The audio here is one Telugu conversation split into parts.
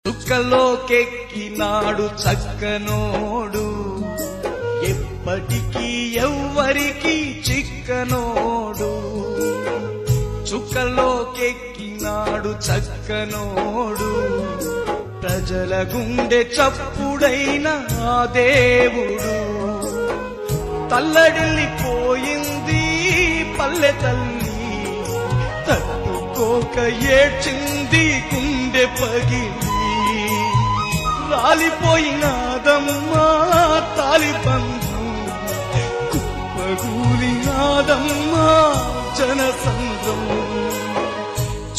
చుక్కలోకెక్కినాడు చక్కనోడు, ఎప్పటికీ ఎవ్వరికి చిక్కనోడు. చుక్కలోకెక్కినాడు చక్కనోడు, ప్రజల గుండె చప్పుడైన ఆ దేవుడు. తల్లడిల్లిపోయింది పల్లె తల్లి, తట్టుకోక ఏడ్చింది గుండె పగిలి. రాలిపోయినాదమ్మా తాలిబంధం, కుప్పగూలినాదమ్మా జనసంద్రం.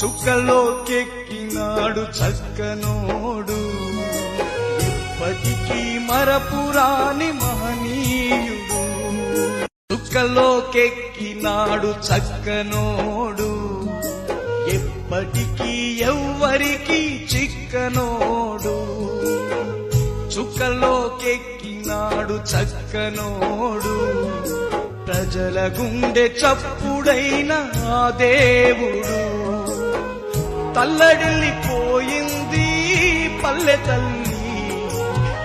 చుక్కలోకెక్కినాడు చక్కనోడు, ఎప్పటికీ మరపురాని మహనీయుడు. చుక్కలోకెక్కినాడు చక్కనోడు, ఎప్పటికీ ఎవ్వరికి చిక్కనోడు. చుక్కలోకెక్కినాడు చక్కనోడు, ప్రజల గుండె చప్పుడైన ఆ దేవుడు. తల్లడిల్లిపోయింది పల్లె తల్లి,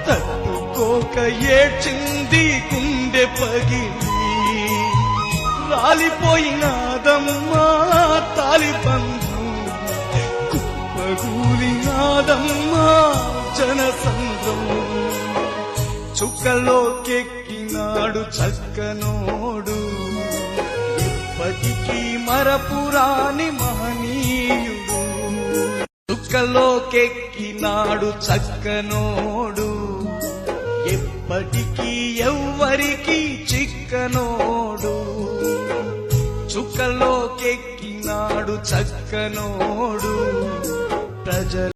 తట్టుకోక ఏడ్చింది గుండె పగిలి. రాలిపోయినాదమ్మా తాలిబంధం, కుప్పగూలినాదమ్మా జనసంద్రం. చుక్కలోకెక్కినాడు చక్కనోడు, ఎప్పటికీ మరపురాని మహనీయుడు. చుక్కలోకెక్కినాడు చక్కనోడు, ఎప్పటికీ ఎవ్వరికి చిక్కనోడు. చుక్కలోకెక్కినాడు చక్కనోడు, ప్రజల